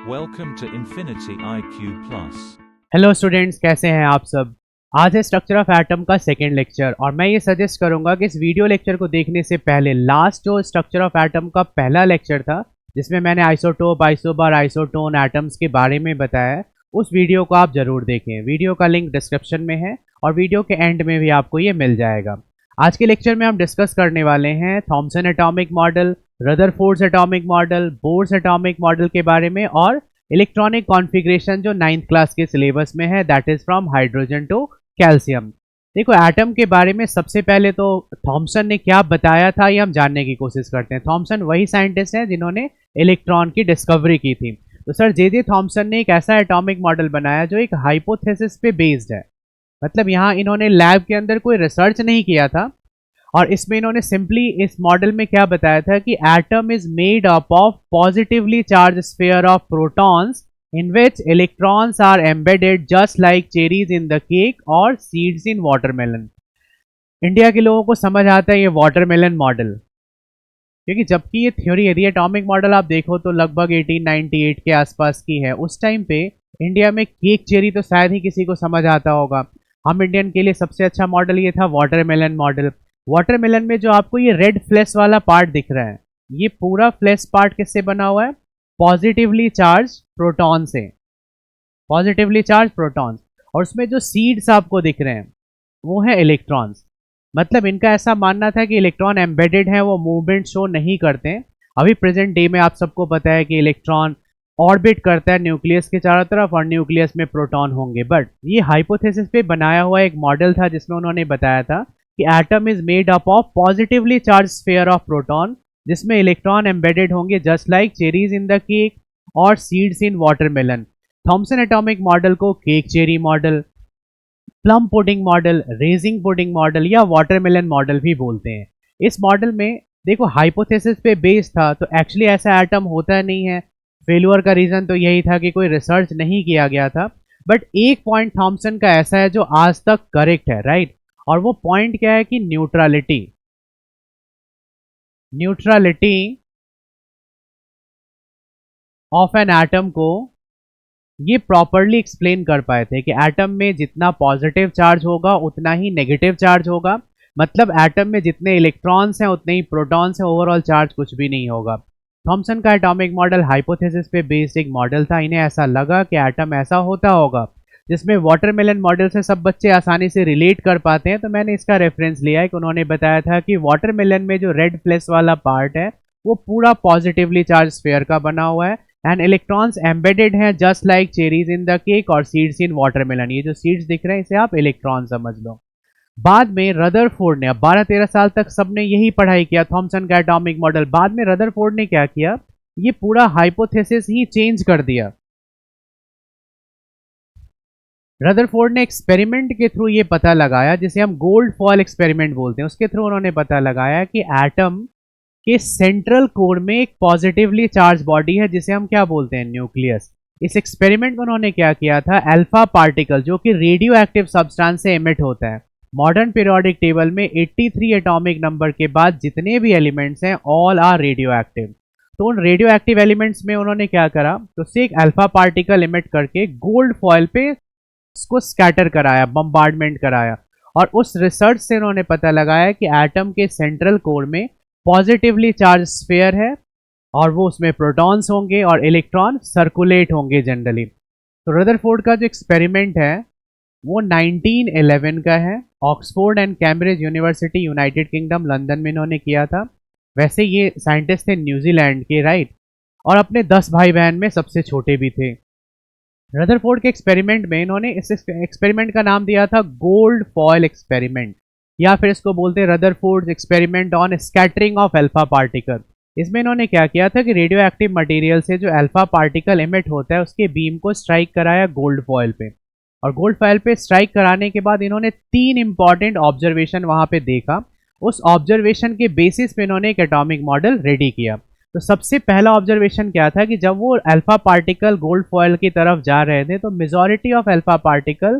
Welcome to Infinity IQ Plus. Hello students, कैसे हैं आप सब। आज है स्ट्रक्चर ऑफ एटम का सेकेंड लेक्चर और मैं ये सजेस्ट करूंगा कि इस वीडियो लेक्चर को देखने से पहले लास्ट जो स्ट्रक्चर ऑफ एटम का पहला लेक्चर था जिसमें मैंने आइसोटोप, आइसोबार, आइसोटोन एटम्स के बारे में बताया है, उस वीडियो को आप जरूर देखें। वीडियो का लिंक डिस्क्रिप्शन में है और वीडियो के एंड में भी आपको ये मिल जाएगा। आज के लेक्चर में हम डिस्कस करने वाले हैं Thomson atomic model, Rutherford's atomic model, Bohr's atomic model के बारे में और इलेक्ट्रॉनिक कॉन्फ़िगरेशन जो 9th क्लास के सिलेबस में है, that is from hydrogen to calcium. देखो, एटम के बारे में सबसे पहले तो थॉमसन ने क्या बताया था ये हम जानने की कोशिश करते हैं। थॉमसन वही साइंटिस्ट हैं जिन्होंने इलेक्ट्रॉन की डिस्कवरी की थी। तो सर जे थॉमसन ने एक ऐसा एटॉमिक मॉडल बनाया जो एक हाइपोथेसिस पे बेस्ड है। मतलब यहाँ इन्होंने लैब के अंदर कोई रिसर्च नहीं किया था और इसमें इन्होंने सिंपली इस मॉडल में क्या बताया था कि atom is made up of positively charge sphere of protons in which electrons are embedded just like cherries in the cake और सीड्स इन वाटरमेलन। इंडिया के लोगों को समझ आता है ये वाटरमेलन मॉडल, क्योंकि जबकि ये थ्योरी, यदि एटॉमिक मॉडल आप देखो तो लगभग 1898 के आसपास की है। उस टाइम पे इंडिया में केक चेरी तो शायद ही किसी को समझ आता होगा। हम इंडियन के लिए सबसे अच्छा मॉडल ये था वाटरमेलन मॉडल। वाटरमेलन में जो आपको ये रेड फ्लैश वाला पार्ट दिख रहा है, ये पूरा फ्लैश पार्ट किससे बना हुआ है? पॉजिटिवली चार्ज प्रोटॉन से। पॉजिटिवली चार्ज प्रोटॉन्स, और उसमें जो सीड्स आपको दिख रहे हैं वो है इलेक्ट्रॉन्स। मतलब इनका ऐसा मानना था कि इलेक्ट्रॉन एम्बेडेड है, वो मूवमेंट शो नहीं करते हैं। अभी प्रेजेंट डे में आप सबको पता है कि इलेक्ट्रॉन ऑर्बिट करता है न्यूक्लियस के चारों तरफ और न्यूक्लियस में प्रोटॉन होंगे। बट ये हाइपोथेसिस पे बनाया हुआ एक मॉडल था जिसमें उन्होंने बताया था कि atom is made up of positively charge sphere of proton जिसमें इलेक्ट्रॉन एम्बेडेड होंगे just like cherries in the cake और seeds in watermelon. Thomson atomic model को cake cherry model, plum pudding model, raisin pudding model या watermelon model भी बोलते हैं। इस model में देखो हाइपोथेसिस पे बेस्ड था, तो एक्चुअली ऐसा एटम होता नहीं है। फेल्यूर का रीजन तो यही था कि कोई रिसर्च नहीं किया गया था। बट एक पॉइंट थॉमसन का ऐसा है जो आज तक करेक्ट है, राइट? और वो पॉइंट क्या है कि neutrality. Neutrality of an atom को ये प्रॉपरली एक्सप्लेन कर पाए थे कि एटम में जितना पॉजिटिव चार्ज होगा उतना ही नेगेटिव चार्ज होगा। मतलब एटम में जितने इलेक्ट्रॉन्स हैं उतने ही प्रोटॉन्स हैं, ओवरऑल चार्ज कुछ भी नहीं होगा। थॉमसन का एटॉमिक मॉडल हाइपोथेसिस पे बेस्ड एक मॉडल था। इन्हें ऐसा लगा कि एटम ऐसा होता होगा जिसमें वाटरमेलन मॉडल से सब बच्चे आसानी से रिलेट कर पाते हैं, तो मैंने इसका रेफरेंस लिया है कि उन्होंने बताया था कि वाटरमेलन में जो रेड फ्लैश वाला पार्ट है वो पूरा पॉजिटिवली चार्ज स्फीयर का बना हुआ है एंड इलेक्ट्रॉन्स एम्बेडेड हैं just like cherries in the cake और सीड्स इन वाटरमेलन। ये जो सीड्स दिख रहे हैं इसे आप इलेक्ट्रॉन समझ लो। बाद में रदरफोर्ड ने, अब 12-13 साल तक सबने यही पढ़ाई किया थॉमसन का एटॉमिक मॉडल। बाद में रदरफोर्ड ने क्या किया, ये पूरा हाइपोथेसिस ही चेंज कर दिया। रदरफोर्ड ने एक्सपेरिमेंट के थ्रू ये पता लगाया, जिसे हम गोल्ड फॉयल एक्सपेरिमेंट बोलते हैं, उसके थ्रू उन्होंने पता लगाया कि एटम के सेंट्रल कोर में एक पॉजिटिवली चार्ज बॉडी है जिसे हम क्या बोलते हैं? न्यूक्लियस। इस एक्सपेरिमेंट में उन्होंने क्या किया था, अल्फा पार्टिकल जो कि रेडियो एक्टिव सब्सटेंस से एमिट होता है। मॉडर्न पीरियोडिक टेबल में 83 एटॉमिक नंबर के बाद जितने भी एलिमेंट्स हैं ऑल आर रेडियो एक्टिव। तो उन रेडियो एक्टिव एलिमेंट्स में उन्होंने क्या करा, तो उससे एक अल्फा पार्टिकल एमिट करके गोल्ड फॉयल पे उसको स्कैटर कराया, बम्बार्डमेंट कराया। और उस रिसर्च से उन्होंने पता लगाया कि एटम के सेंट्रल कोर में पॉजिटिवली चार्ज स्फीयर है और वो उसमें प्रोटॉन्स होंगे और इलेक्ट्रॉन सर्कुलेट होंगे जनरली। तो रदरफोर्ड का जो एक्सपेरिमेंट है वो 1911 का है। Oxford and Cambridge university, United kingdom, London में इन्होंने किया था। वैसे ये साइंटिस्ट थे न्यूजीलैंड के, राइट? और अपने 10 भाई बहन में सबसे छोटे भी थे। रदरफोर्ड के एक्सपेरिमेंट में इन्होंने इस एक्सपेरिमेंट का नाम दिया था गोल्ड फॉयल एक्सपेरिमेंट, या फिर इसको बोलते हैं Rutherford experiment on scattering of alpha particle. इसमें इन्होंने क्या किया था कि रेडियो एक्टिव मटेरियल से जो अल्फा पार्टिकल एमिट होता है उसके बीम को स्ट्राइक कराया गोल्ड फॉयल पे, और गोल्ड फॉयल पे स्ट्राइक कराने के बाद इन्होंने 3 इंपॉर्टेंट ऑब्जर्वेशन वहां पे देखा। उस ऑब्जर्वेशन के बेसिस पे इन्होंने एक एटॉमिक मॉडल रेडी किया। तो सबसे पहला ऑब्जर्वेशन क्या था कि जब वो अल्फा पार्टिकल गोल्ड फॉयल की तरफ जा रहे थे तो majority of alpha particle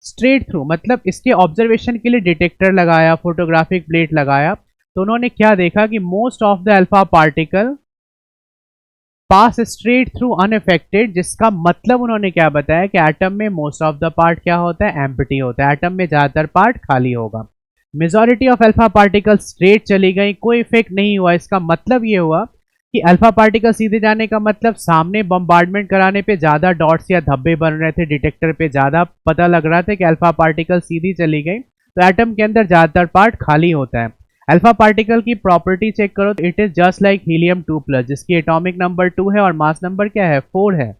straight through, मतलब इसके ऑब्जर्वेशन के लिए डिटेक्टर लगाया, फोटोग्राफिक प्लेट लगाया, तो उन्होंने क्या देखा कि most of the alpha particle pass straight through unaffected, जिसका मतलब उन्होंने क्या बताया कि एटम में मोस्ट ऑफ द पार्ट क्या होता है, एम्प्टी होता है, एटम में ज्यादातर पार्ट खाली होगा। Majority of alpha particle straight चली गई, कोई इफेक्ट नहीं हुआ। इसका मतलब ये हुआ कि अल्फा पार्टिकल सीधे जाने का मतलब सामने बम्बार्डमेंट कराने पे ज्यादा डॉट्स या धब्बे बन रहे थे, डिटेक्टर पे ज्यादा पता लग रहा था कि अल्फा पार्टिकल सीधी चली गई, तो एटम के अंदर ज्यादातर पार्ट खाली होता है। अल्फा पार्टिकल की प्रॉपर्टी चेक करो तो it is just like helium 2+, जिसकी एटॉमिक नंबर 2 है और मास नंबर क्या है, 4 है।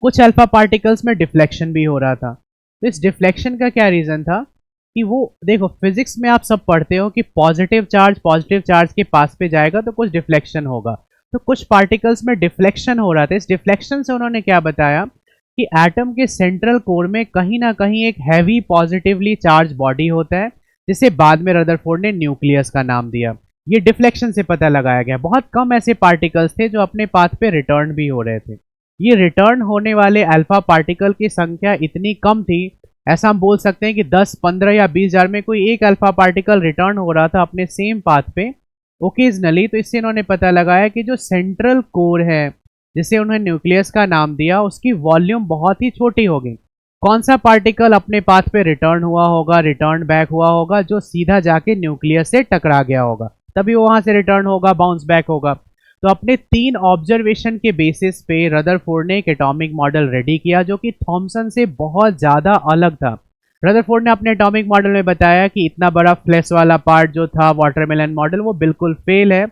कुछ अल्फा पार्टिकल्स में डिफ्लेक्शन भी हो रहा था। तो इस डिफ्लेक्शन का क्या रीजन था कि वो देखो, फिजिक्स में आप सब पढ़ते हो कि पॉजिटिव चार्ज के पास पे जाएगा तो कुछ डिफ्लेक्शन होगा। तो कुछ पार्टिकल्स में डिफ्लेक्शन हो रहा था। इस डिफ्लेक्शन से उन्होंने क्या बताया कि एटम के सेंट्रल कोर में कहीं ना कहीं एक हैवी पॉजिटिवली चार्ज बॉडी होता है, जिसे बाद में रदरफोर्ड ने न्यूक्लियस का नाम दिया। ये डिफ्लेक्शन से पता लगाया गया। बहुत कम ऐसे पार्टिकल्स थे जो अपने पाथ पे रिटर्न भी हो रहे थे। ये रिटर्न होने वाले अल्फा पार्टिकल की संख्या इतनी कम थी, ऐसा हम बोल सकते हैं कि 10, 15 या 20 हजार में कोई एक अल्फा पार्टिकल रिटर्न हो रहा था अपने सेम पाथ पे ओकेजनली। तो इससे इन्होंने पता लगाया कि जो सेंट्रल कोर है, जिसे उन्होंने न्यूक्लियस का नाम दिया, उसकी वॉल्यूम बहुत ही छोटी होगी। कौन सा पार्टिकल अपने पाथ पे रिटर्न हुआ होगा, रिटर्न बैक हुआ होगा, जो सीधा जाके न्यूक्लियस से टकरा गया होगा, तभी वो वहां से रिटर्न होगा, बाउंस बैक होगा। तो अपने 3 ऑब्जर्वेशन के बेसिस पे रदरफोर्ड ने एक एटॉमिक मॉडल रेडी किया जो कि थॉमसन से बहुत ज़्यादा अलग था। रदरफोर्ड ने अपने एटॉमिक मॉडल में बताया कि इतना बड़ा फ्लैश वाला पार्ट जो था वाटरमेलन मॉडल, वो बिल्कुल फेल है।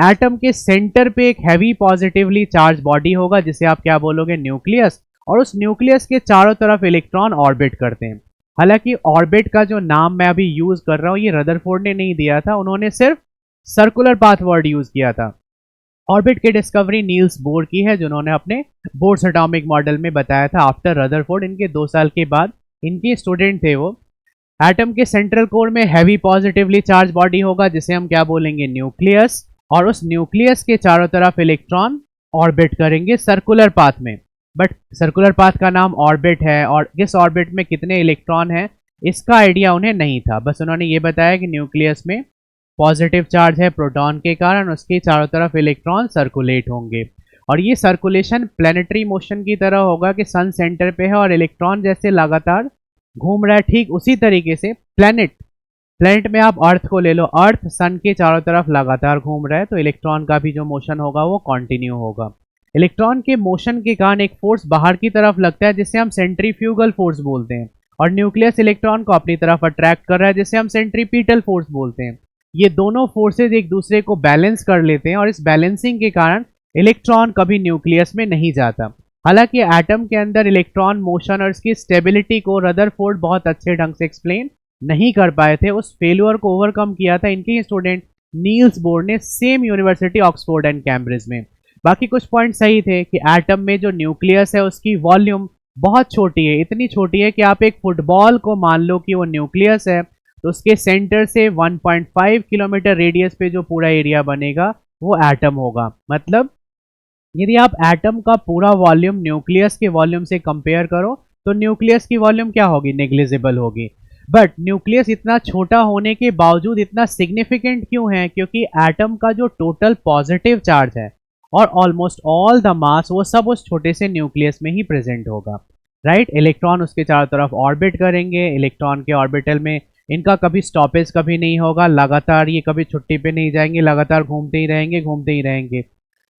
एटम के सेंटर पे एक हैवी पॉजिटिवली चार्ज बॉडी होगा, जिसे आप क्या बोलोगे, न्यूक्लियस, और उस न्यूक्लियस के चारों तरफ इलेक्ट्रॉन ऑर्बिट करते हैं। हालांकि ऑर्बिट का जो नाम मैं अभी यूज कर रहा हूँ ये रदरफोर्ड ने नहीं दिया था, उन्होंने सिर्फ सर्कुलर पाथ वर्ड यूज किया था। ऑर्बिट की डिस्कवरी नील्स बोर की है, जिन्होंने अपने बोर्स एटॉमिक मॉडल में बताया था आफ्टर रदरफोर्ड। इनके 2 साल के बाद इनके स्टूडेंट थे वो। एटम के सेंट्रल कोर में हैवी पॉजिटिवली चार्ज बॉडी होगा, जिसे हम क्या बोलेंगे, न्यूक्लियस, और उस न्यूक्लियस के चारों तरफ इलेक्ट्रॉन ऑर्बिट करेंगे सर्कुलर पाथ में। बट सर्कुलर पाथ का नाम ऑर्बिट है, और किस ऑर्बिट में कितने इलेक्ट्रॉन हैं इसका आइडिया उन्हें नहीं था। बस उन्होंने ये बताया कि न्यूक्लियस में पॉजिटिव चार्ज है प्रोटॉन के कारण, उसके चारों तरफ इलेक्ट्रॉन सर्कुलेट होंगे। और ये सर्कुलेशन प्लेनेटरी मोशन की तरह होगा कि सन सेंटर पे है और इलेक्ट्रॉन जैसे लगातार घूम रहा है, ठीक उसी तरीके से प्लेनेट में आप अर्थ को ले लो, अर्थ सन के चारों तरफ लगातार घूम रहा है, तो इलेक्ट्रॉन का भी जो मोशन होगा वो कंटिन्यू होगा। इलेक्ट्रॉन के मोशन के कारण एक फोर्स बाहर की तरफ लगता है, जिसे हम सेंट्रीफ्यूगल फोर्स बोलते हैं, और न्यूक्लियस इलेक्ट्रॉन को अपनी तरफ अट्रैक्ट कर रहा है, जिसे हम सेंट्रीपिटल फोर्स बोलते हैं। ये दोनों फोर्सेज एक दूसरे को बैलेंस कर लेते हैं, और इस बैलेंसिंग के कारण इलेक्ट्रॉन कभी न्यूक्लियस में नहीं जाता। हालांकि एटम के अंदर इलेक्ट्रॉन मोशन और इसकी स्टेबिलिटी को रदरफोर्ड बहुत अच्छे ढंग से एक्सप्लेन नहीं कर पाए थे। उस फेल्योर को ओवरकम किया था इनके स्टूडेंट नील्स बोर ने, same university Oxford and Cambridge में। बाकी कुछ पॉइंट सही थे कि एटम में जो न्यूक्लियस है उसकी वॉल्यूम बहुत छोटी है, इतनी छोटी है कि आप एक फुटबॉल को मान लो कि वो न्यूक्लियस है, तो उसके सेंटर से 1.5 किलोमीटर रेडियस पे जो पूरा एरिया बनेगा वो एटम होगा। मतलब यदि आप एटम का पूरा वॉल्यूम न्यूक्लियस के वॉल्यूम से कंपेयर करो तो न्यूक्लियस की वॉल्यूम क्या होगी, नेग्लिजिबल होगी। बट न्यूक्लियस इतना छोटा होने के बावजूद इतना सिग्निफिकेंट क्यों है, क्योंकि एटम का जो टोटल पॉजिटिव चार्ज है और ऑलमोस्ट ऑल द मास, वो सब उस छोटे से न्यूक्लियस में ही प्रेजेंट होगा, राइट। इलेक्ट्रॉन उसके चारों तरफ ऑर्बिट करेंगे, इलेक्ट्रॉन के ऑर्बिटल में इनका कभी स्टॉपेज कभी नहीं होगा, लगातार ये कभी छुट्टी पे नहीं जाएंगे, लगातार घूमते ही रहेंगे।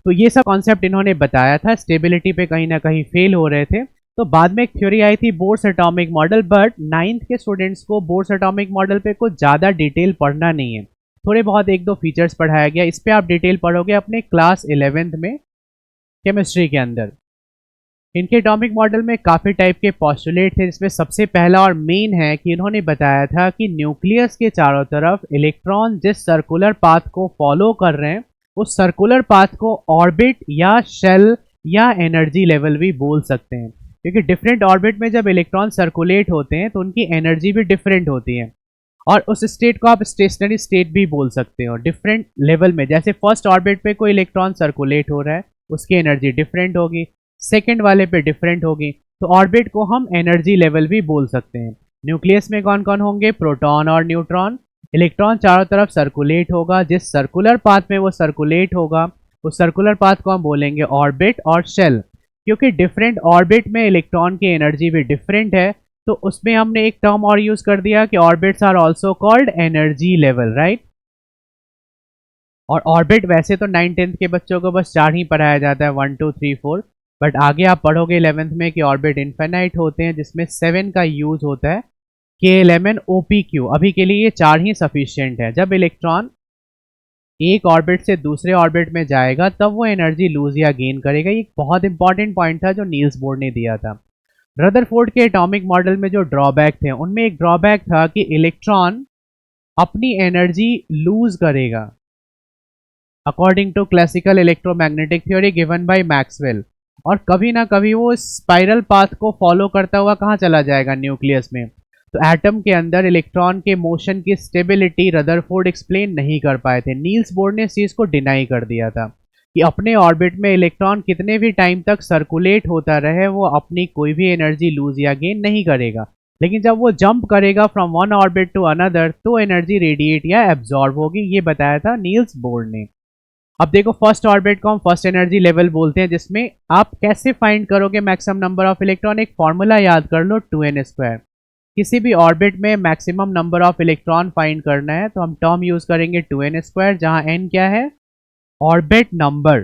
तो ये सब कॉन्सेप्ट इन्होंने बताया था। स्टेबिलिटी पे कहीं ना कहीं फेल हो रहे थे, तो बाद में एक थ्योरी आई थी bourse atomic model. But 9th के स्टूडेंट्स को बोर्स एटॉमिक मॉडल पे कुछ ज़्यादा डिटेल पढ़ना नहीं है, थोड़े बहुत 1-2 फीचर्स पढ़ाया गया, इस पर आप डिटेल पढ़ोगे अपने क्लास 11th में केमिस्ट्री के अंदर। इनके एटॉमिक मॉडल में काफ़ी टाइप के पॉस्टुलेट थे, जिसमें सबसे पहला और मेन है कि इन्होंने बताया था कि न्यूक्लियस के चारों तरफ इलेक्ट्रॉन जिस सर्कुलर पाथ को फॉलो कर रहे हैं उस सर्कुलर पाथ को ऑर्बिट या शेल या एनर्जी लेवल भी बोल सकते हैं, क्योंकि डिफरेंट ऑर्बिट में जब इलेक्ट्रॉन सर्कुलेट होते हैं तो उनकी एनर्जी भी डिफरेंट होती है, और उस स्टेट को आप स्टेशनरी स्टेट भी बोल सकते हो डिफरेंट लेवल में। जैसे फर्स्ट ऑर्बिट पे कोई इलेक्ट्रॉन सर्कुलेट हो रहा है, उसकी एनर्जी डिफरेंट होगी, सेकेंड वाले पे डिफरेंट होगी, तो ऑर्बिट को हम एनर्जी लेवल भी बोल सकते हैं। न्यूक्लियस में कौन कौन होंगे, प्रोटॉन और न्यूट्रॉन। इलेक्ट्रॉन चारों तरफ सर्कुलेट होगा, जिस सर्कुलर पाथ में वो सर्कुलेट होगा उस सर्कुलर पाथ को हम बोलेंगे ऑर्बिट और शेल। क्योंकि डिफरेंट ऑर्बिट में इलेक्ट्रॉन की एनर्जी भी डिफरेंट है, तो उसमें हमने एक टर्म और यूज कर दिया कि orbits are also called energy level, right. और ऑर्बिट वैसे तो 9th-10th के बच्चों को बस 4 ही पढ़ाया जाता है, 1 2 3 4, बट आगे आप पढ़ोगे 11th में कि ऑर्बिट इनफाइनाइट होते हैं, जिसमें 7 का यूज होता है, KLMN OPQ। अभी के लिए ये 4 ही सफिशिएंट है। जब इलेक्ट्रॉन एक ऑर्बिट से दूसरे ऑर्बिट में जाएगा तब वो एनर्जी लूज या गेन करेगा। ये एक बहुत इंपॉर्टेंट पॉइंट था जो नील्स बोर ने दिया था। रदरफोर्ड के एटॉमिक मॉडल में जो ड्रॉबैक थे उनमें एक ड्रॉबैक था कि इलेक्ट्रॉन अपनी एनर्जी लूज करेगा according to classical electromagnetic theory given by Maxwell, और कभी ना कभी वो स्पाइरल पाथ को फॉलो करता हुआ कहाँ चला जाएगा, न्यूक्लियस में। तो एटम के अंदर इलेक्ट्रॉन के मोशन की स्टेबिलिटी रदरफोर्ड एक्सप्लेन नहीं कर पाए थे। नील्स बोर ने इस चीज को डिनाई कर दिया था कि अपने ऑर्बिट में इलेक्ट्रॉन कितने भी टाइम तक सर्कुलेट होता रहे वो अपनी कोई भी एनर्जी लूज या गेन नहीं करेगा, लेकिन जब वो जंप करेगा from one orbit to another तो एनर्जी रेडिएट या एब्जॉर्ब होगी। ये बताया था नील्स बोर ने। अब देखो, फर्स्ट ऑर्बिट को हम फर्स्ट एनर्जी लेवल बोलते हैं, जिसमें आप कैसे फाइंड करोगे मैक्सिमम नंबर ऑफ इलेक्ट्रॉन। एक फॉर्मूला याद कर लो, 2n²। किसी भी ऑर्बिट में maximum number of electron find करना है तो हम टर्म यूज करेंगे 2n², जहां n क्या है, ऑर्बिट नंबर।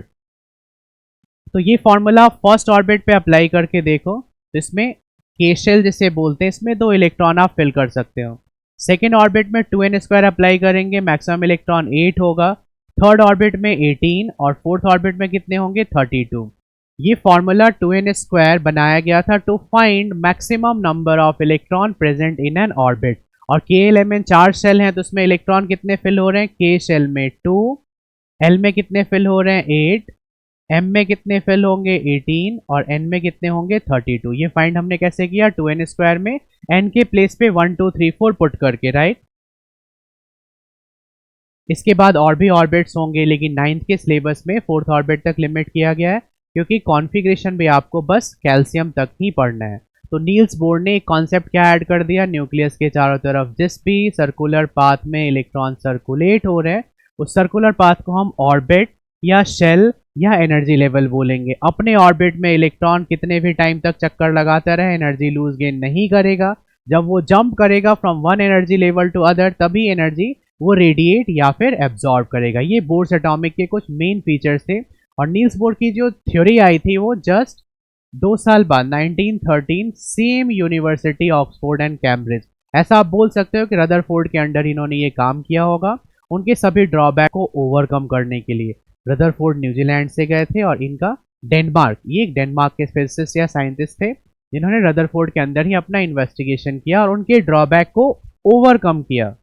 तो ये फॉर्मूला फर्स्ट ऑर्बिट पे अप्लाई करके देखो, तो इसमें के शेल जिसे बोलते हैं, इसमें 2 इलेक्ट्रॉन आप फिल कर सकते हो। सेकेंड ऑर्बिट में 2n² अप्लाई करेंगे, मैक्सिमम इलेक्ट्रॉन 8 होगा। थर्ड ऑर्बिट में 18 और फोर्थ ऑर्बिट में कितने होंगे, 32। ये फॉर्मूला 2n² बनाया गया था to find maximum number of electron present in n orbit. और KLMN 4 शेल हैं तो उसमें इलेक्ट्रॉन कितने फिल हो रहे हैं, K शेल में 2, L में कितने फिल हो रहे हैं 8, M में कितने फिल होंगे 18 और N में कितने होंगे 32। ये फाइंड हमने कैसे किया, 2n² में N के प्लेस पे 1 2 3 4 पुट करके, राइट। इसके बाद और भी ऑर्बिट्स होंगे, लेकिन 9th के सिलेबस में 4th ऑर्बिट तक लिमिट किया गया है, क्योंकि कॉन्फ़िगरेशन भी आपको बस कैल्शियम तक ही पढ़ना है। तो नील्स बोर ने एक कॉन्सेप्ट क्या ऐड कर दिया, न्यूक्लियस के चारों तरफ जिस भी सर्कुलर पाथ में इलेक्ट्रॉन सर्कुलेट हो रहे हैं उस सर्कुलर पाथ को हम ऑर्बिट या शेल या एनर्जी लेवल बोलेंगे। अपने ऑर्बिट में इलेक्ट्रॉन कितने भी टाइम तक चक्कर लगाता रहे, एनर्जी लूज गेन नहीं करेगा। जब वो जंप करेगा from one energy level to other, तभी एनर्जी वो रेडिएट या फिर एब्जॉर्ब करेगा। ये बोर्स एटॉमिक के कुछ मेन फीचर्स थे। और नील्स बोर की जो थ्योरी आई थी वो जस्ट 2 साल बाद 1913 same university Oxford and Cambridge, ऐसा आप बोल सकते हो कि रदरफोर्ड के अंडर इन्होंने ये काम किया होगा उनके सभी ड्रॉबैक को ओवरकम करने के लिए। रदरफोर्ड न्यूजीलैंड से गए थे और इनका डेनमार्क, ये एक डेनमार्क के फिजिसिस्ट या साइंटिस्ट थे जिन्होंने रदरफोर्ड के अंदर ही अपना इन्वेस्टिगेशन किया और उनके ड्रॉबैक को ओवरकम किया।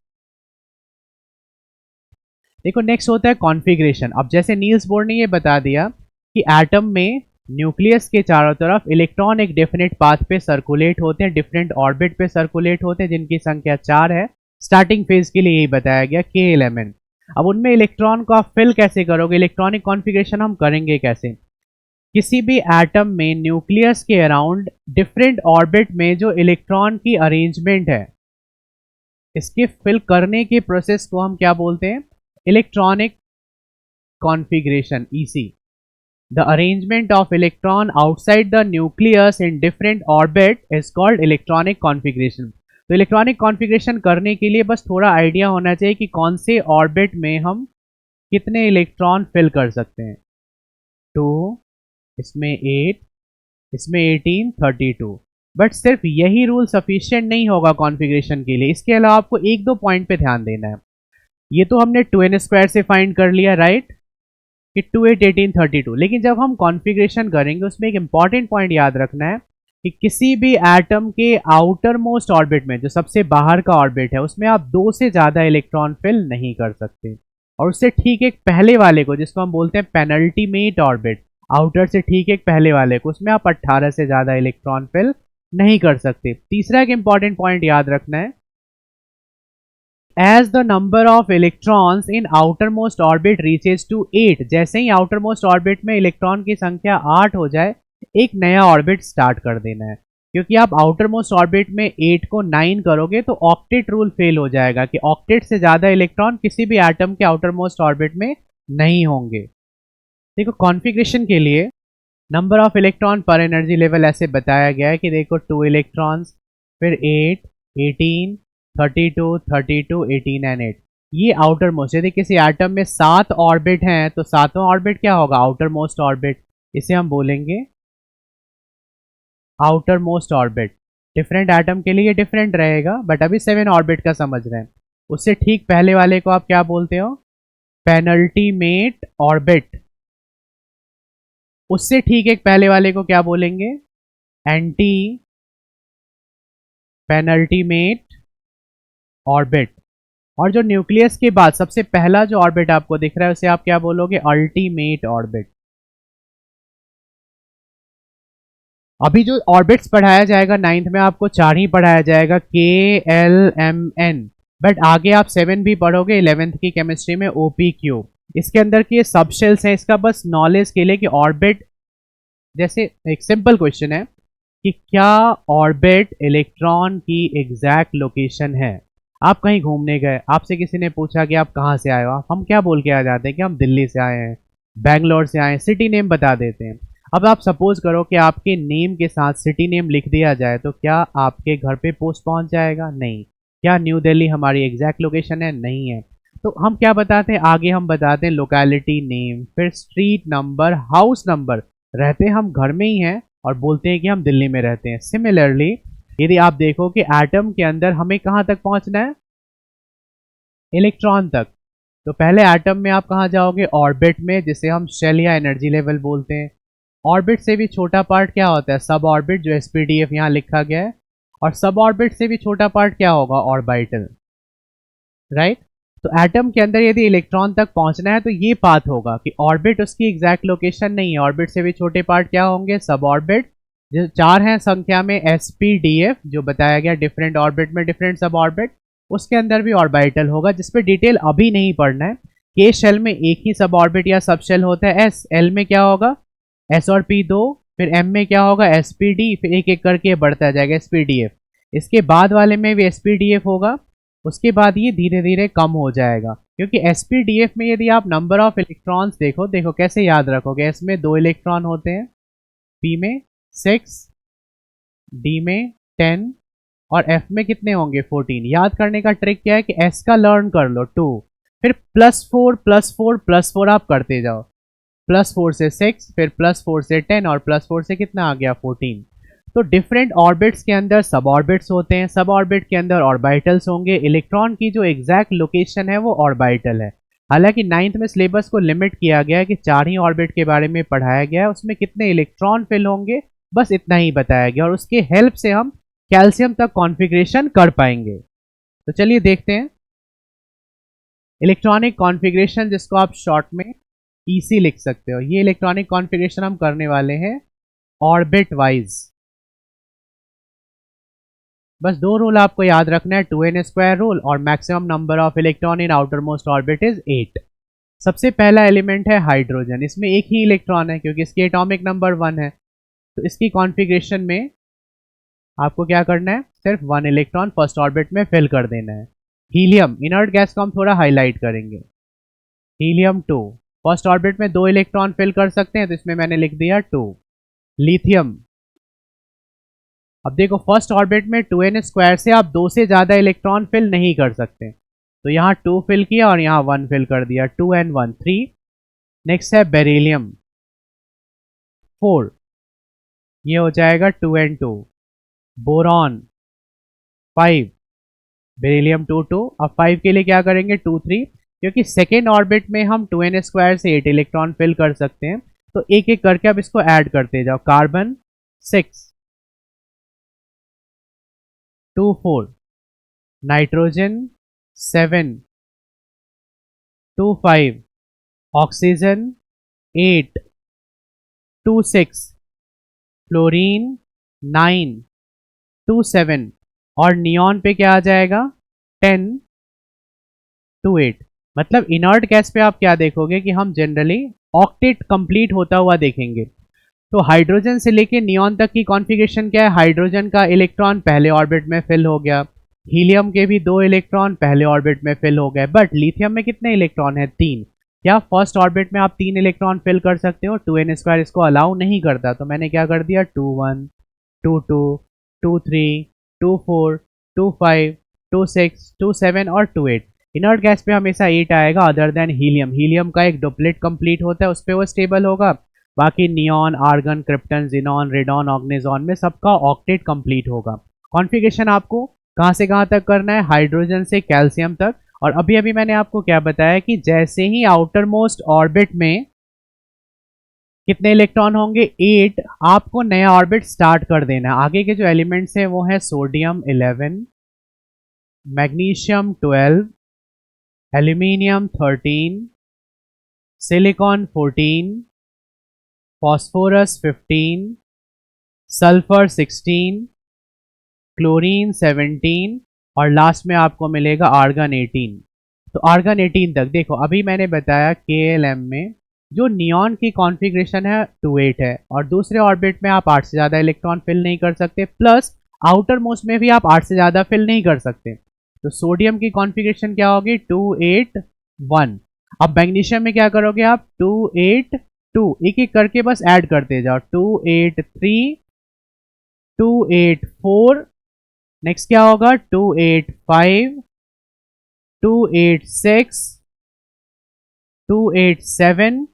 देखो, नेक्स्ट होता है कॉन्फ़िगरेशन। अब जैसे नील्स बोर ने ये बता दिया कि एटम में न्यूक्लियस के चारों तरफ इलेक्ट्रॉन एक डेफिनेट पाथ पे सर्कुलेट होते हैं, डिफरेंट ऑर्बिट पे सर्कुलेट होते हैं, जिनकी संख्या 4 है। स्टार्टिंग फेज के लिए यही बताया गया, KLMN। अब उनमें इलेक्ट्रॉन को आप फिल कैसे करोगे, इलेक्ट्रॉनिक कॉन्फ़िगरेशन हम करेंगे कैसे। किसी भी एटम में न्यूक्लियस के अराउंड डिफरेंट ऑर्बिट में जो इलेक्ट्रॉन की अरेंजमेंट है, इसके फिल करने के प्रोसेस को हम क्या बोलते हैं, electronic configuration EC। The arrangement of electron outside the nucleus in different orbit is called electronic configuration। तो इलेक्ट्रॉनिक कॉन्फ़िगरेशन करने के लिए बस थोड़ा आइडिया होना चाहिए कि कौन से ऑर्बिट में हम कितने इलेक्ट्रॉन फिल कर सकते हैं। 2, इसमें 8, इसमें 18, 32। बट सिर्फ यही रूल सफिशिएंट नहीं होगा कॉन्फ़िगरेशन के लिए, इसके अलावा आपको 1-2 पॉइंट पे ध्यान देना है। ये तो हमने 2n² से फाइंड कर लिया, राइट, कि 2, 8, 18, 32। लेकिन जब हम कॉन्फ़िगरेशन करेंगे उसमें एक इंपॉर्टेंट पॉइंट याद रखना है कि किसी भी एटम के आउटर मोस्ट ऑर्बिट में, जो सबसे बाहर का ऑर्बिट है, उसमें आप 2 से ज़्यादा इलेक्ट्रॉन फिल नहीं कर सकते। और उससे ठीक एक पहले वाले को, जिसको हम बोलते हैं पेनल्टीमेट ऑर्बिट, आउटर से ठीक एक पहले वाले को, उसमें आप 18 से ज़्यादा इलेक्ट्रॉन फिल नहीं कर सकते। तीसरा एक इंपॉर्टेंट पॉइंट याद रखना है, as the number of electrons in outermost orbit reaches to 8, जैसे ही outermost orbit में इलेक्ट्रॉन की संख्या 8 हो जाए, एक नया ऑर्बिट स्टार्ट कर देना है। क्योंकि आप outermost orbit में 8 को 9 करोगे तो ऑक्टेट रूल फेल हो जाएगा कि ऑक्टेट से ज़्यादा इलेक्ट्रॉन किसी भी एटम के outermost orbit में नहीं होंगे। देखो कॉन्फ़िगरेशन के लिए नंबर ऑफ इलेक्ट्रॉन पर एनर्जी लेवल ऐसे बताया गया है कि देखो 2 इलेक्ट्रॉन्स, फिर 8, 18, 32, 32, 18 एंड 8। ये आउटर मोस्ट, यदि किसी एटम में 7 ऑर्बिट हैं तो सातवां ऑर्बिट क्या होगा? Outer most orbit. इसे हम बोलेंगे outer most orbit. Different atom के लिए डिफरेंट रहेगा, बट अभी 7 ऑर्बिट का समझ रहे हैं। उससे ठीक पहले वाले को आप क्या बोलते हो? Penultimate orbit. उससे ठीक एक पहले वाले को क्या बोलेंगे? Anti penultimate orbit. और जो न्यूक्लियस के बाद सबसे पहला जो ऑर्बिट आपको दिख रहा है उसे आप क्या बोलोगे? Ultimate orbit. अभी जो ऑर्बिट्स पढ़ाया जाएगा 9th में आपको 4 ही पढ़ाया जाएगा, के एल एम एन, बट आगे आप 7 भी पढ़ोगे 11th की केमिस्ट्री में, ओ पी क्यू। इसके अंदर की सब शेल्स हैं, इसका बस नॉलेज के लिए कि ऑर्बिट, जैसे एक सिंपल क्वेश्चन है कि क्या ऑर्बिट इलेक्ट्रॉन की एग्जैक्ट लोकेशन है? आप कहीं घूमने गए, आपसे किसी ने पूछा कि आप कहाँ से आए हो, हम क्या बोल के आ जाते हैं कि हम दिल्ली से आए हैं, बैंगलोर से आए हैं, सिटी नेम बता देते हैं। अब आप सपोज करो कि आपके नेम के साथ सिटी नेम लिख दिया जाए तो क्या आपके घर पे पोस्ट पहुंच जाएगा? नहीं। क्या न्यू दिल्ली हमारी एग्जैक्ट लोकेशन है? नहीं है। तो हम क्या बताते हैं? आगे हम बताते हैं लोकेलिटी नेम, फिर स्ट्रीट नंबर, हाउस नंबर। रहते हम घर में ही हैं और बोलते हैं कि हम दिल्ली में रहते हैं। सिमिलरली यदि आप देखो कि एटम के अंदर हमें कहाँ तक पहुंचना है? इलेक्ट्रॉन तक। तो पहले एटम में आप कहाँ जाओगे? ऑर्बिट में, जिसे हम शेल या एनर्जी लेवल बोलते हैं। ऑर्बिट से भी छोटा पार्ट क्या होता है? सब ऑर्बिट, जो एसपीडीएफ यहाँ लिखा गया है। और सब ऑर्बिट से भी छोटा पार्ट क्या होगा? Orbital, right. तो एटम के अंदर यदि इलेक्ट्रॉन तक पहुंचना है तो ये पाथ होगा कि ऑर्बिट उसकी एग्जैक्ट लोकेशन नहीं है। ऑर्बिट से भी छोटे पार्ट क्या होंगे? सब ऑर्बिट। जो 4 हैं संख्या में, एसपीडीएफ, जो बताया गया डिफरेंट ऑर्बिट में डिफरेंट सब ऑर्बिट, उसके अंदर भी ऑर्बिटल होगा, जिसपे डिटेल अभी नहीं पढ़ना है। के शेल में एक ही सब ऑर्बिट या सब शेल होता है, एस। एल में क्या होगा? एस और पी 2। फिर एम में क्या होगा? एसपीडी। फिर एक एक करके बढ़ता जाएगा एसपीडीएफ। इसके बाद वाले में भी एसपीडीएफ होगा। उसके बाद ये धीरे धीरे कम हो जाएगा, क्योंकि एसपीडीएफ में यदि आप नंबर ऑफ इलेक्ट्रॉन्स देखो, देखो कैसे याद रखोगे। एस में 2 इलेक्ट्रॉन होते हैं, पी में 6, डी में 10 और एफ में कितने होंगे? 14। याद करने का ट्रिक क्या है कि एस का लर्न कर लो 2, फिर +4 +4 +4 आप करते जाओ। +4 से 6, फिर +4 से 10 और +4 से कितना आ गया? 14। तो डिफरेंट ऑर्बिट्स के अंदर सब ऑर्बिट्स होते हैं, सब ऑर्बिट के अंदर ऑर्बिटल्स होंगे। इलेक्ट्रॉन की जो एग्जैक्ट लोकेशन है वो ऑर्बिटल है। हालांकि 9th में सिलेबस को लिमिट किया गया है कि 4 ही ऑर्बिट के बारे में पढ़ाया गया है, उसमें कितने इलेक्ट्रॉन फिल होंगे बस इतना ही बताया गया, और उसके हेल्प से हम कैल्शियम तक कॉन्फ़िगरेशन कर पाएंगे। तो चलिए देखते हैं इलेक्ट्रॉनिक कॉन्फ़िगरेशन, जिसको आप शॉर्ट में ईसी लिख सकते हो। ये इलेक्ट्रॉनिक कॉन्फ़िगरेशन हम करने वाले हैं ऑर्बिट वाइज। बस 2 रूल आपको याद रखना है, 2n² रूल और maximum number of electron in outer most orbit is 8। सबसे पहला एलिमेंट है हाइड्रोजन। इसमें एक ही इलेक्ट्रॉन है क्योंकि इसकी एटॉमिक नंबर 1 है। तो इसकी कॉन्फ़िगरेशन में आपको क्या करना है? सिर्फ 1 इलेक्ट्रॉन फर्स्ट ऑर्बिट में फिल कर देना है। हीलियम, इनर्ट गैस को हम थोड़ा हाईलाइट करेंगे। हीलियम 2 फर्स्ट ऑर्बिट में 2 इलेक्ट्रॉन फिल कर सकते हैं, तो इसमें मैंने लिख दिया 2। लिथियम, अब देखो फर्स्ट ऑर्बिट में 2n² से आप 2 से ज़्यादा इलेक्ट्रॉन फिल नहीं कर सकते, तो यहाँ 2 फिल किया और यहाँ 1 फिल कर दिया, 2n1 3। नेक्स्ट है बेरिलियम 4, ये हो जाएगा 2n2। Boron 5, beryllium 2 2। अब 5 के लिए क्या करेंगे? 2 3, क्योंकि सेकेंड ऑर्बिट में हम 2n² से 8 इलेक्ट्रॉन फिल कर सकते हैं, तो एक एक करके अब इसको ऐड करते जाओ। कार्बन 6 2 4, नाइट्रोजन 7 2 5, ऑक्सीजन 8 2 6, फ्लोरीन 9 2 7, और नियॉन पे क्या आ जाएगा? 10 2 8। मतलब इनर्ट गैस पे आप क्या देखोगे कि हम जनरली ऑक्टेट कंप्लीट होता हुआ देखेंगे। तो हाइड्रोजन से लेके नियॉन तक की कॉन्फ़िगरेशन क्या है? हाइड्रोजन का इलेक्ट्रॉन पहले ऑर्बिट में फिल हो गया, हीलियम के भी 2 इलेक्ट्रॉन पहले ऑर्बिट में फिल हो गए, बट लिथियम में कितने इलेक्ट्रॉन है? 3। क्या फर्स्ट ऑर्बिट में आप 3 इलेक्ट्रॉन फिल कर सकते हो? 2n² इसको अलाउ नहीं करता, तो मैंने क्या कर दिया 2 1 2 2 2 3 2 4 2 5 2 6 2 7 और 2 8। इनर्ट गैस पे हमेशा 8 आएगा अदर देन हीलियम। हीलियम का एक डुप्लेट कंप्लीट होता है, उस पर वो स्टेबल होगा। बाकी neon, argon, krypton, xenon, radon, oganesson में सबका ऑक्टेट कंप्लीट होगा। कॉन्फ़िगरेशन आपको कहाँ से कहाँ तक करना है? हाइड्रोजन से कैल्शियम तक। और अभी अभी मैंने आपको क्या बताया कि जैसे ही आउटर मोस्ट ऑर्बिट में कितने इलेक्ट्रॉन होंगे? 8। आपको नया ऑर्बिट स्टार्ट कर देना है। आगे के जो एलिमेंट्स हैं वो है sodium 11, magnesium 12, aluminium 13, silicon 14, phosphorus 15, sulphur 16, chlorine 17 और लास्ट में आपको मिलेगा आर्गन 18। तो आर्गन 18 तक देखो, अभी मैंने बताया KLM में जो नियॉन की कॉन्फ़िगरेशन है 2 8 है, और दूसरे ऑर्बिट में आप 8 से ज़्यादा इलेक्ट्रॉन फिल नहीं कर सकते, प्लस आउटर मोस्ट में भी आप 8 से ज़्यादा फिल नहीं कर सकते। तो सोडियम की कॉन्फ़िगरेशन क्या होगी? 2 8 1। अब मैग्नीशियम में क्या करोगे आप? 2 8 2, एक एक करके बस ऐड करते जाओ। 2 8 3 2 8 4, नेक्स्ट क्या होगा? 2 8 5 2 8 6 2 8 7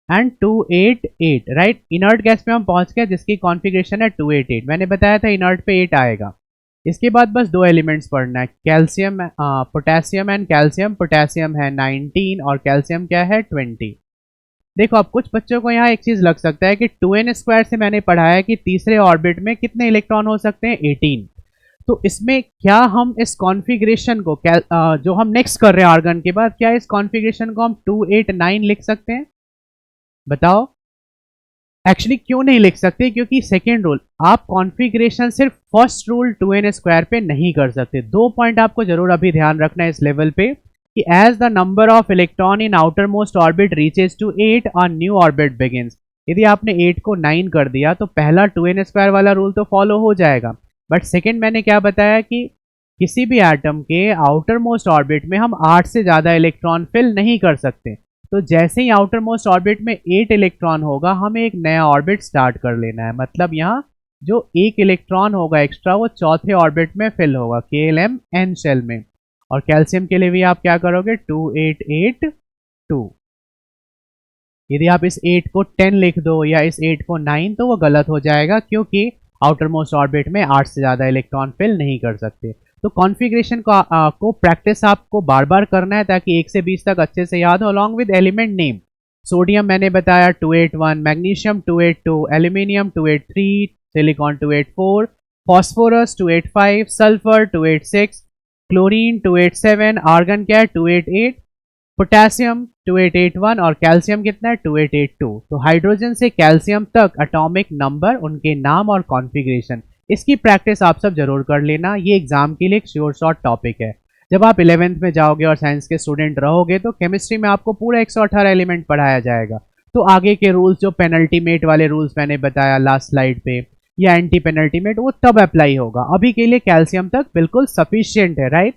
एंड 2 8 8। राइट, इनर्ट गैस में हम पहुंच गए जिसकी कॉन्फ़िगरेशन है 2 8 8। मैंने बताया था इनर्ट पे 8 आएगा। इसके बाद बस दो एलिमेंट्स पढ़ना है, calcium, potassium and calcium. Potassium है 19 और कैल्शियम क्या है 20। देखो, अब कुछ बच्चों को यहाँ एक चीज लग सकता है कि 2n² से मैंने पढ़ाया कि तीसरे ऑर्बिट में कितने इलेक्ट्रॉन हो सकते हैं? 18। तो इसमें क्या हम इस कॉन्फ़िगरेशन को जो हम नेक्स्ट कर रहे हैं आर्गन के बाद, क्या इस कॉन्फ़िगरेशन को हम 2 8 9 लिख सकते हैं? बताओ। एक्चुअली क्यों नहीं लिख सकते? क्योंकि सेकेंड रूल, आप कॉन्फ़िगरेशन सिर्फ फर्स्ट रूल 2n² पे नहीं कर सकते। दो पॉइंट आपको जरूर अभी ध्यान रखना है इस लेवल पे कि as the number of electron in outer most orbit reaches to 8 a new orbit begins. यदि आपने 8 को 9 कर दिया तो पहला 2n² वाला रूल तो फॉलो हो जाएगा, बट सेकेंड मैंने क्या बताया कि किसी भी एटम के आउटर मोस्ट ऑर्बिट में हम 8 से ज़्यादा इलेक्ट्रॉन फिल नहीं कर सकते। तो जैसे ही आउटर मोस्ट ऑर्बिट में 8 इलेक्ट्रॉन होगा, हमें एक नया ऑर्बिट स्टार्ट कर लेना है। मतलब यहाँ जो एक इलेक्ट्रॉन होगा एक्स्ट्रा वो चौथे ऑर्बिट में फिल होगा, KLM n शेल में। और कैल्शियम के लिए भी आप क्या करोगे? 2 8 8 2। यदि आप इस 8 को 10 लिख दो या इस 8 को 9 तो वो गलत हो जाएगा, क्योंकि आउटर मोस्ट ऑर्बिट में 8 से ज़्यादा इलेक्ट्रॉन फिल नहीं कर सकते। तो कॉन्फ़िगरेशन को प्रैक्टिस आपको बार बार करना है ताकि 1 से 20 तक अच्छे से याद हो, along with element name. Sodium मैंने बताया 281, magnesium 282, aluminium 283, silicon 284, phosphorus 285, sulphur 286, chlorine 287, argon क्या है 288, पोटेशियम 2881 और कैल्शियम कितना है 2882। तो हाइड्रोजन से कैल्शियम तक एटॉमिक नंबर, उनके नाम और कॉन्फ़िगरेशन, इसकी प्रैक्टिस आप सब जरूर कर लेना। ये एग्जाम के लिए एक श्योर शॉर्ट टॉपिक है। जब आप 11th में जाओगे और साइंस के स्टूडेंट रहोगे तो केमिस्ट्री में आपको पूरा 118 एलिमेंट पढ़ाया जाएगा। तो आगे के रूल्स, जो पेनल्टीमेट वाले रूल्स मैंने बताया लास्ट स्लाइड पे, या एंटी पेनल्टीमेट, वो तब अप्लाई होगा। अभी के लिए कैल्शियम तक बिल्कुल सफिशियंट है। राइट,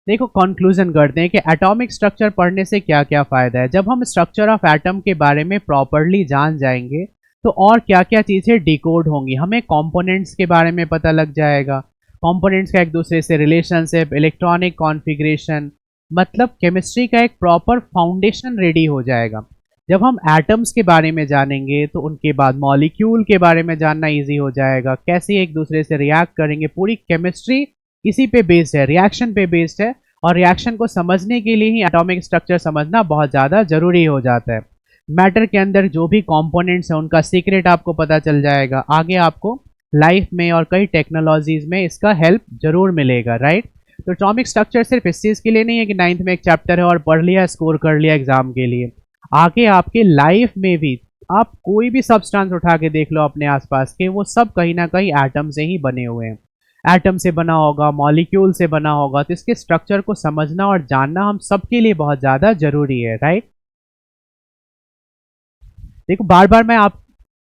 देखो कंक्लूजन करते हैं कि एटॉमिक स्ट्रक्चर पढ़ने से क्या क्या फ़ायदा है। जब हम स्ट्रक्चर ऑफ एटम के बारे में प्रॉपरली जान जाएंगे तो और क्या क्या चीज़ें डिकोड होंगी। हमें कंपोनेंट्स के बारे में पता लग जाएगा, कंपोनेंट्स का एक दूसरे से रिलेशनशिप, इलेक्ट्रॉनिक कॉन्फ़िगरेशन, मतलब केमिस्ट्री का एक प्रॉपर फाउंडेशन रेडी हो जाएगा। जब हम एटम्स के बारे में जानेंगे तो उनके बाद मॉलिक्यूल के बारे में जानना ईजी हो जाएगा, कैसे एक दूसरे से रिएक्ट करेंगे। पूरी केमिस्ट्री इसी पे बेस्ड है, रिएक्शन पे बेस्ड है, और रिएक्शन को समझने के लिए ही एटॉमिक स्ट्रक्चर समझना बहुत ज़्यादा ज़रूरी हो जाता है। मैटर के अंदर जो भी कंपोनेंट्स हैं उनका सीक्रेट आपको पता चल जाएगा। आगे आपको लाइफ में और कई टेक्नोलॉजीज में इसका हेल्प जरूर मिलेगा। राइट, तो एटॉमिक स्ट्रक्चर सिर्फ इस चीज़ के लिए नहीं है कि 9th में एक चैप्टर है और पढ़ लिया, स्कोर कर लिया एग्जाम के लिए। आगे आपके लाइफ में भी आप कोई भी सब्सटेंस उठा के देख लो अपने आसपास के, वो सब कहीं ना कहीं एटम से ही बने हुए हैं। एटम से बना होगा, मॉलिक्यूल से बना होगा, तो इसके स्ट्रक्चर को समझना और जानना हम सबके लिए बहुत ज़्यादा जरूरी है। राइट, देखो बार बार मैं आप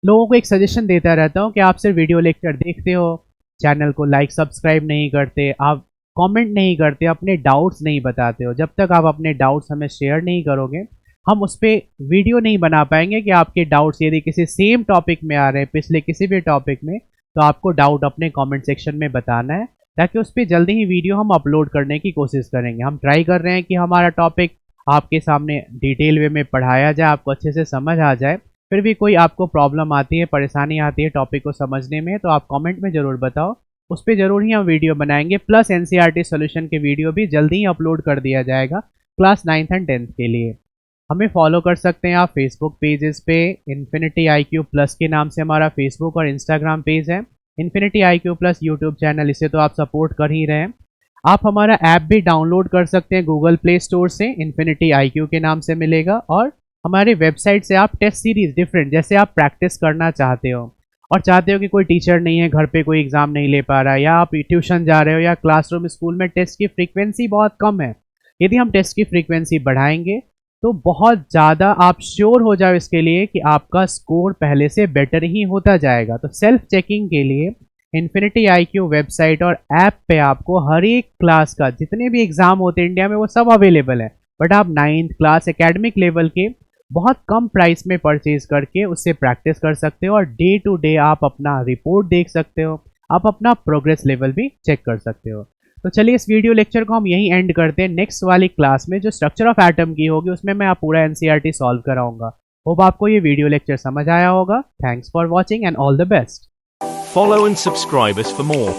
लोगों को एक सजेशन देता रहता हूँ कि आप सिर्फ वीडियो लेक्चर देखते हो, चैनल को लाइक सब्सक्राइब नहीं करते, आप कमेंट नहीं करते, अपने डाउट्स नहीं बताते हो, जब तक आप अपने डाउट्स हमें शेयर नहीं करोगे, हम उस पर वीडियो नहीं बना पाएंगे कि आपके डाउट्स यदि किसी सेम टॉपिक में आ रहे हैं, पिछले किसी भी टॉपिक में, तो आपको डाउट अपने कमेंट सेक्शन में बताना है, ताकि उस पर जल्दी ही वीडियो हम अपलोड करने की कोशिश करेंगे। हम ट्राई कर रहे हैं कि हमारा टॉपिक आपके सामने डिटेल वे में पढ़ाया जाए, आपको अच्छे से समझ आ जाए। फिर भी कोई आपको प्रॉब्लम आती है, परेशानी आती है टॉपिक को समझने में, तो आप कमेंट में ज़रूर बताओ, उस पर ज़रूर ही हम वीडियो बनाएंगे। प्लस एनसीईआरटी सॉल्यूशन के वीडियो भी जल्दी ही अपलोड कर दिया जाएगा क्लास 9th एंड 10th के लिए। हमें फॉलो कर सकते हैं आप फेसबुक पेजेस पे, इन्फिनिटी IQ प्लस के नाम से हमारा फेसबुक और इंस्टाग्राम पेज है, infinity IQ plus YouTube channel, इसे तो आप सपोर्ट कर ही रहे हैं। आप हमारा ऐप भी डाउनलोड कर सकते हैं गूगल प्ले स्टोर से, इन्फिनिटी IQ के नाम से मिलेगा। और हमारे वेबसाइट से आप टेस्ट सीरीज डिफरेंट, जैसे आप प्रैक्टिस करना चाहते हो और चाहते हो कि कोई टीचर नहीं है, घर पे कोई एग्जाम नहीं ले पा रहा है, या आप ट्यूशन जा रहे हो, या क्लासरूम स्कूल में टेस्ट की फ्रीक्वेंसी बहुत कम है, यदि हम टेस्ट की फ्रीक्वेंसी बढ़ाएंगे तो बहुत ज़्यादा आप श्योर हो जाओ इसके लिए कि आपका स्कोर पहले से बेटर ही होता जाएगा। तो सेल्फ चेकिंग के लिए इन्फिनिटी IQ वेबसाइट और ऐप पे आपको हर एक क्लास का, जितने भी एग्ज़ाम होते हैं इंडिया में, वो सब अवेलेबल है। बट आप 9th क्लास एकेडमिक लेवल के बहुत कम प्राइस में परचेज करके उससे प्रैक्टिस कर सकते हो, और डे टू डे आप अपना रिपोर्ट देख सकते हो, आप अपना प्रोग्रेस लेवल भी चेक कर सकते हो। तो चलिए इस वीडियो लेक्चर को हम यहीं एंड करते हैं। नेक्स्ट वाली क्लास में जो स्ट्रक्चर ऑफ एटम की होगी, उसमें मैं आप पूरा NCERT सॉल्व कराऊंगा। होप आपको ये वीडियो लेक्चर समझ आया होगा। Thanks for watching and all the best. Follow and subscribe us for more.